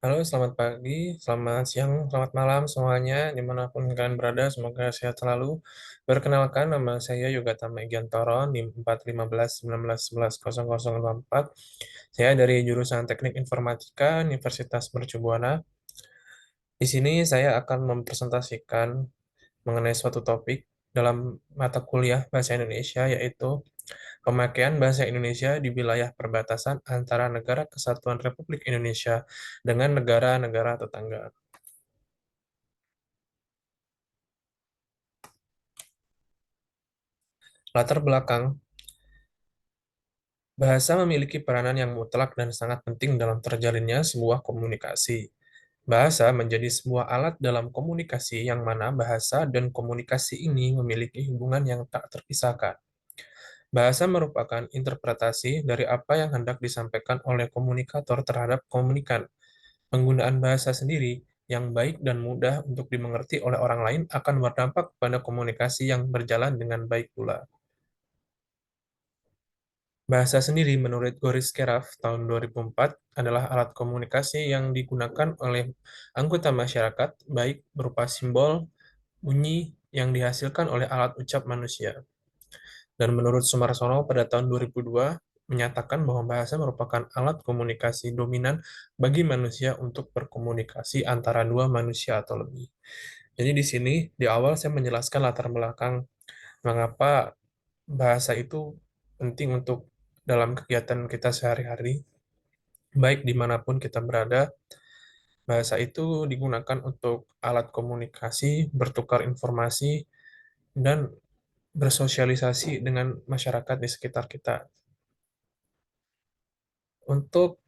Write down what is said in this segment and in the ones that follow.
Halo, selamat pagi, selamat siang, selamat malam semuanya, dimanapun kalian berada, semoga sehat selalu. Perkenalkan, nama saya Yoga Tama Giantoro, NIM 41519111054. Saya dari jurusan Teknik Informatika, Universitas Mercu Buana. Di sini saya akan mempresentasikan mengenai suatu topik dalam mata kuliah Bahasa Indonesia, yaitu pemakaian bahasa Indonesia di wilayah perbatasan antara Negara Kesatuan Republik Indonesia dengan negara-negara tetangga. Latar belakang, bahasa memiliki peranan yang mutlak dan sangat penting dalam terjalinnya sebuah komunikasi. Bahasa menjadi sebuah alat dalam komunikasi yang mana bahasa dan komunikasi ini memiliki hubungan yang tak terpisahkan. Bahasa merupakan interpretasi dari apa yang hendak disampaikan oleh komunikator terhadap komunikan. Penggunaan bahasa sendiri yang baik dan mudah untuk dimengerti oleh orang lain akan berdampak pada komunikasi yang berjalan dengan baik pula. Bahasa sendiri menurut Goris Keraf tahun 2004 adalah alat komunikasi yang digunakan oleh anggota masyarakat, baik berupa simbol, bunyi yang dihasilkan oleh alat ucap manusia. Dan menurut Sumarsono pada tahun 2002 menyatakan bahwa bahasa merupakan alat komunikasi dominan bagi manusia untuk berkomunikasi antara dua manusia atau lebih. Jadi di sini di awal saya menjelaskan latar belakang mengapa bahasa itu penting untuk dalam kegiatan kita sehari-hari, baik dimanapun kita berada. Bahasa itu digunakan untuk alat komunikasi, bertukar informasi, dan bersosialisasi dengan masyarakat di sekitar kita. Untuk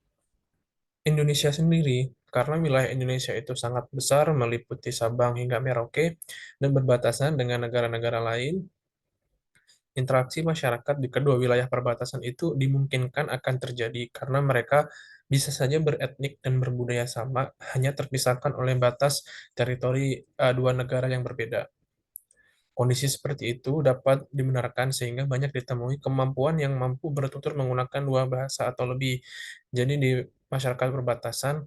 Indonesia sendiri, karena wilayah Indonesia itu sangat besar, meliputi Sabang hingga Merauke, dan berbatasan dengan negara-negara lain, interaksi masyarakat di kedua wilayah perbatasan itu dimungkinkan akan terjadi karena mereka bisa saja beretnik dan berbudaya sama, hanya terpisahkan oleh batas teritori dua negara yang berbeda. Kondisi seperti itu dapat dibenarkan sehingga banyak ditemui kemampuan yang mampu bertutur menggunakan dua bahasa atau lebih. Jadi di masyarakat perbatasan,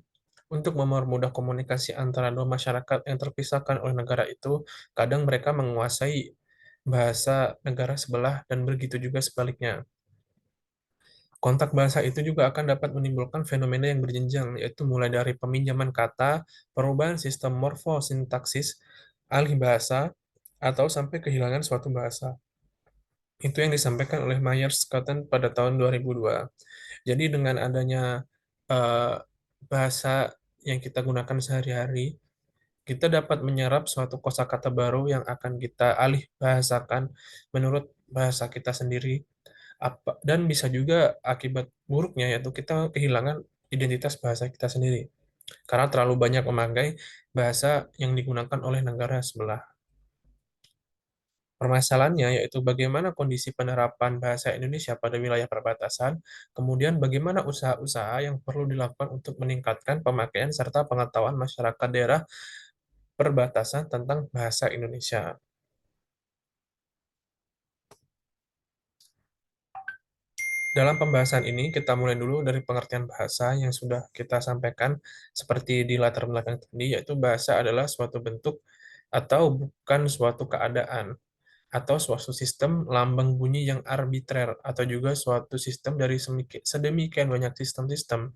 untuk mempermudah komunikasi antara dua masyarakat yang terpisahkan oleh negara itu, kadang mereka menguasai bahasa negara sebelah dan begitu juga sebaliknya. Kontak bahasa itu juga akan dapat menimbulkan fenomena yang berjenjang, yaitu mulai dari peminjaman kata, perubahan sistem morfosintaksis, alih bahasa, atau sampai kehilangan suatu bahasa. Itu yang disampaikan oleh Myers-Scotton pada tahun 2002. Jadi dengan adanya eh, bahasa yang kita gunakan sehari-hari, kita dapat menyerap suatu kosakata baru yang akan kita alih bahasakan menurut bahasa kita sendiri. Dan bisa juga akibat buruknya yaitu kita kehilangan identitas bahasa kita sendiri karena terlalu banyak memakai bahasa yang digunakan oleh negara sebelah. Permasalahannya yaitu bagaimana kondisi penerapan bahasa Indonesia pada wilayah perbatasan, kemudian bagaimana usaha-usaha yang perlu dilakukan untuk meningkatkan pemakaian serta pengetahuan masyarakat daerah perbatasan tentang bahasa Indonesia. Dalam pembahasan ini, kita mulai dulu dari pengertian bahasa yang sudah kita sampaikan seperti di latar belakang tadi, yaitu bahasa adalah suatu bentuk atau bukan suatu keadaan, atau suatu sistem lambang bunyi yang arbitrer, atau juga suatu sistem dari sedemikian banyak sistem-sistem,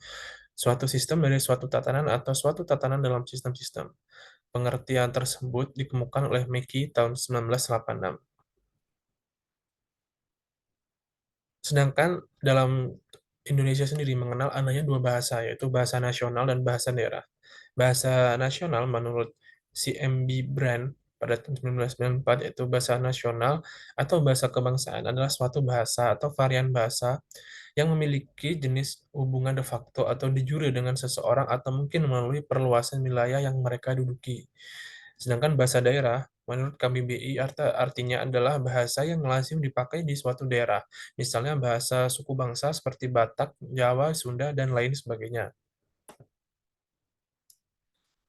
suatu sistem dari suatu tatanan atau suatu tatanan dalam sistem-sistem. Pengertian tersebut dikemukakan oleh Mackey tahun 1986. Sedangkan dalam Indonesia sendiri mengenal adanya dua bahasa, yaitu bahasa nasional dan bahasa daerah. Bahasa nasional menurut CMB Brand pada tahun 1994 yaitu bahasa nasional atau bahasa kebangsaan adalah suatu bahasa atau varian bahasa yang memiliki jenis hubungan de facto atau de jure dengan seseorang atau mungkin melalui perluasan wilayah yang mereka duduki. Sedangkan bahasa daerah, menurut KBBI, artinya adalah bahasa yang lazim dipakai di suatu daerah. Misalnya bahasa suku bangsa seperti Batak, Jawa, Sunda, dan lain sebagainya.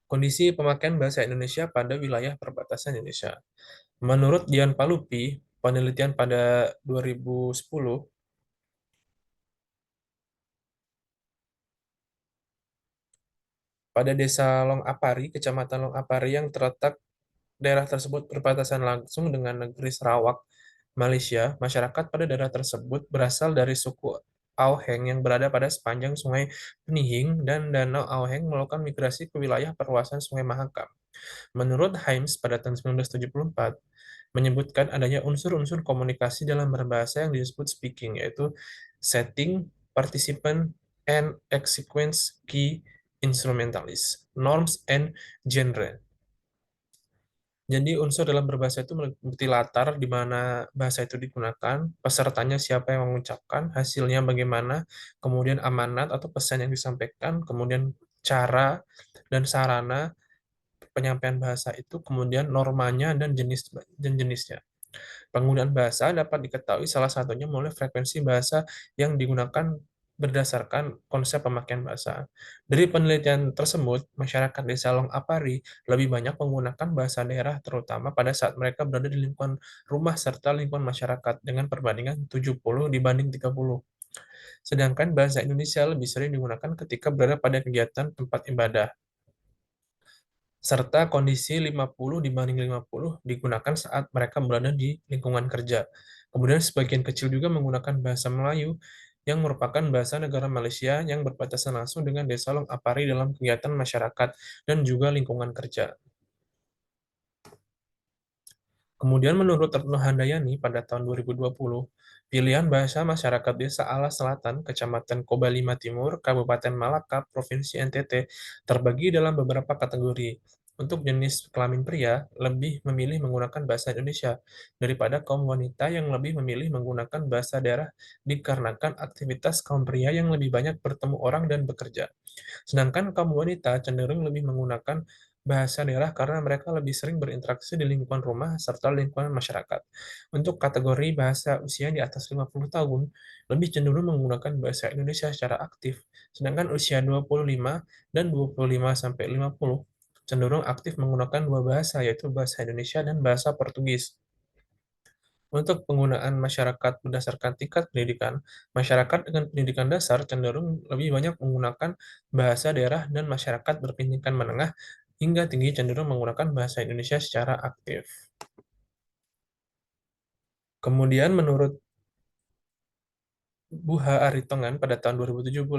Kondisi pemakaian bahasa Indonesia pada wilayah perbatasan Indonesia. Menurut Dian Palupi, penelitian pada 2010, Pada desa Longapari, Kecamatan Longapari yang terletak daerah tersebut berbatasan langsung dengan negeri Sarawak, Malaysia. Masyarakat pada daerah tersebut berasal dari suku Auheng yang berada pada sepanjang Sungai Penihing dan Danau Auheng melakukan migrasi ke wilayah perluasan Sungai Mahakam. Menurut Himes pada tahun 1974, menyebutkan adanya unsur-unsur komunikasi dalam berbahasa yang disebut speaking, yaitu setting, participant, and sequence key instrumentalist, norms, and genre. Jadi unsur dalam berbahasa itu meliputi latar di mana bahasa itu digunakan, pesertanya siapa yang mengucapkan, hasilnya bagaimana, kemudian amanat atau pesan yang disampaikan, kemudian cara dan sarana penyampaian bahasa itu, kemudian normanya dan jenisnya. Penggunaan bahasa dapat diketahui salah satunya melalui frekuensi bahasa yang digunakan berdasarkan konsep pemakaian bahasa. Dari penelitian tersebut, masyarakat desa Longapari lebih banyak menggunakan bahasa daerah terutama pada saat mereka berada di lingkungan rumah serta lingkungan masyarakat dengan perbandingan 70 dibanding 30. Sedangkan bahasa Indonesia lebih sering digunakan ketika berada pada kegiatan tempat ibadah serta kondisi 50 dibanding 50 digunakan saat mereka berada di lingkungan kerja. Kemudian sebagian kecil juga menggunakan bahasa Melayu yang merupakan bahasa negara Malaysia yang berbatasan langsung dengan Desa Long Apari dalam kegiatan masyarakat dan juga lingkungan kerja. Kemudian menurut Retno Handayani pada tahun 2020, pilihan bahasa masyarakat Desa Alas Selatan, Kecamatan Kobalima Timur, Kabupaten Malaka, Provinsi NTT, terbagi dalam beberapa kategori. Untuk jenis kelamin pria, lebih memilih menggunakan bahasa Indonesia daripada kaum wanita yang lebih memilih menggunakan bahasa daerah dikarenakan aktivitas kaum pria yang lebih banyak bertemu orang dan bekerja. Sedangkan kaum wanita cenderung lebih menggunakan bahasa daerah karena mereka lebih sering berinteraksi di lingkungan rumah serta lingkungan masyarakat. Untuk kategori bahasa usia di atas 50 tahun, lebih cenderung menggunakan bahasa Indonesia secara aktif, sedangkan usia 25 dan 25 sampai 50 cenderung aktif menggunakan dua bahasa, yaitu bahasa Indonesia dan bahasa Portugis. Untuk penggunaan masyarakat berdasarkan tingkat pendidikan, masyarakat dengan pendidikan dasar cenderung lebih banyak menggunakan bahasa daerah dan masyarakat berpendidikan menengah hingga tinggi cenderung menggunakan bahasa Indonesia secara aktif. Kemudian menurut Buha Aritongan pada tahun 2017,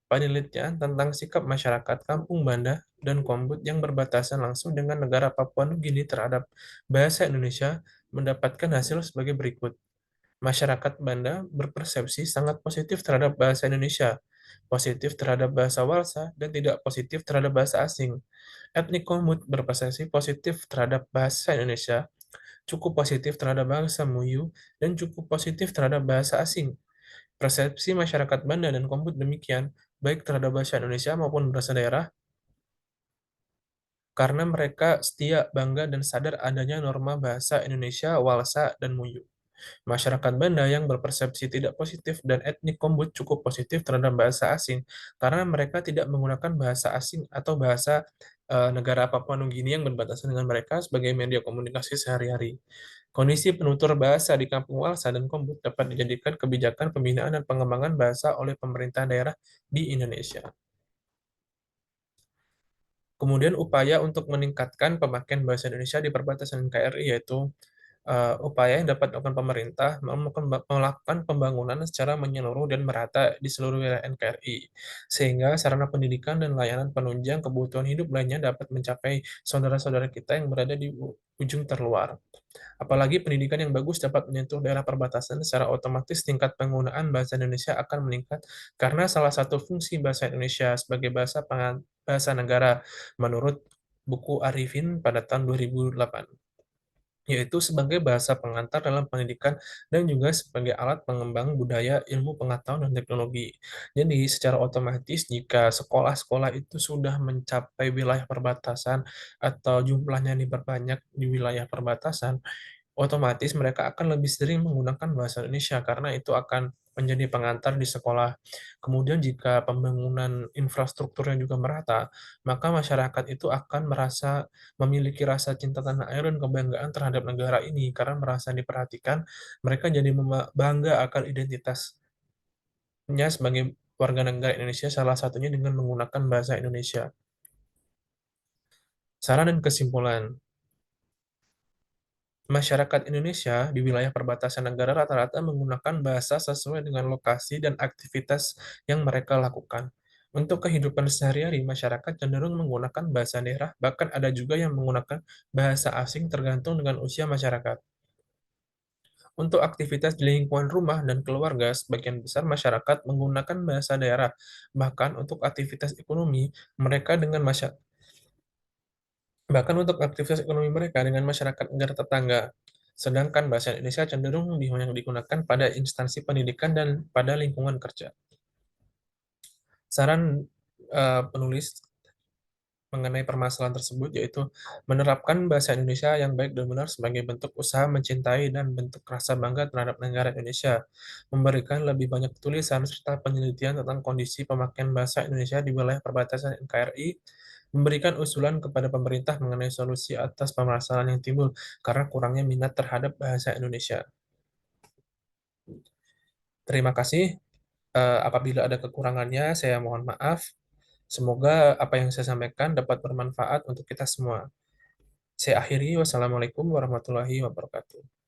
penelitian tentang sikap masyarakat Kampung Banda dan Kombut yang berbatasan langsung dengan negara Papua Nugini terhadap bahasa Indonesia mendapatkan hasil sebagai berikut. Masyarakat Banda berpersepsi sangat positif terhadap bahasa Indonesia, positif terhadap bahasa Walsa, dan tidak positif terhadap bahasa asing. Etnik Komut berpersepsi positif terhadap bahasa Indonesia, cukup positif terhadap bahasa Muyu, dan cukup positif terhadap bahasa asing. Persepsi masyarakat Banda dan Komut demikian, baik terhadap bahasa Indonesia maupun bahasa daerah, karena mereka setia, bangga, dan sadar adanya norma bahasa Indonesia, Walsa, dan Muyu. Masyarakat Banda yang berpersepsi tidak positif dan etnik Kombut cukup positif terhadap bahasa asing karena mereka tidak menggunakan bahasa asing atau bahasa negara Papua Nugini yang berbatasan dengan mereka sebagai media komunikasi sehari-hari. Kondisi penutur bahasa di Kampung Walsa dan Kombut dapat dijadikan kebijakan pembinaan dan pengembangan bahasa oleh pemerintah daerah di Indonesia. Kemudian upaya untuk meningkatkan pemakaian bahasa Indonesia di perbatasan NKRI yaitu upaya yang dapat dilakukan pemerintah melakukan pembangunan secara menyeluruh dan merata di seluruh wilayah NKRI, sehingga sarana pendidikan dan layanan penunjang kebutuhan hidup lainnya dapat mencapai saudara-saudara kita yang berada di ujung terluar. Apalagi pendidikan yang bagus dapat menyentuh daerah perbatasan, secara otomatis tingkat penggunaan bahasa Indonesia akan meningkat karena salah satu fungsi bahasa Indonesia sebagai bahasa negara menurut buku Arifin pada tahun 2008, yaitu sebagai bahasa pengantar dalam pendidikan dan juga sebagai alat pengembang budaya, ilmu pengetahuan, dan teknologi. Jadi, secara otomatis jika sekolah-sekolah itu sudah mencapai wilayah perbatasan atau jumlahnya diperbanyak di wilayah perbatasan, otomatis mereka akan lebih sering menggunakan bahasa Indonesia karena itu akan menjadi pengantar di sekolah. Kemudian jika pembangunan infrastrukturnya juga merata, maka masyarakat itu akan merasa memiliki rasa cinta tanah air dan kebanggaan terhadap negara ini karena merasa diperhatikan, mereka jadi bangga akan identitasnya sebagai warga negara Indonesia, salah satunya dengan menggunakan bahasa Indonesia. Saran dan kesimpulan, masyarakat Indonesia di wilayah perbatasan negara rata-rata menggunakan bahasa sesuai dengan lokasi dan aktivitas yang mereka lakukan. Untuk kehidupan sehari-hari, masyarakat cenderung menggunakan bahasa daerah, bahkan ada juga yang menggunakan bahasa asing tergantung dengan usia masyarakat. Untuk aktivitas di lingkungan rumah dan keluarga, sebagian besar masyarakat menggunakan bahasa daerah. Bahkan untuk aktivitas ekonomi, mereka dengan masyarakat Bahkan untuk aktivitas ekonomi mereka dengan masyarakat negara tetangga. Sedangkan bahasa Indonesia cenderung lebih banyak digunakan pada instansi pendidikan dan pada lingkungan kerja. Saran penulis mengenai permasalahan tersebut yaitu menerapkan bahasa Indonesia yang baik dan benar sebagai bentuk usaha mencintai dan bentuk rasa bangga terhadap negara Indonesia, memberikan lebih banyak tulisan serta penelitian tentang kondisi pemakaian bahasa Indonesia di wilayah perbatasan NKRI, memberikan usulan kepada pemerintah mengenai solusi atas permasalahan yang timbul karena kurangnya minat terhadap bahasa Indonesia. Terima kasih. Apabila ada kekurangannya, saya mohon maaf. Semoga apa yang saya sampaikan dapat bermanfaat untuk kita semua. Saya akhiri, wassalamualaikum warahmatullahi wabarakatuh.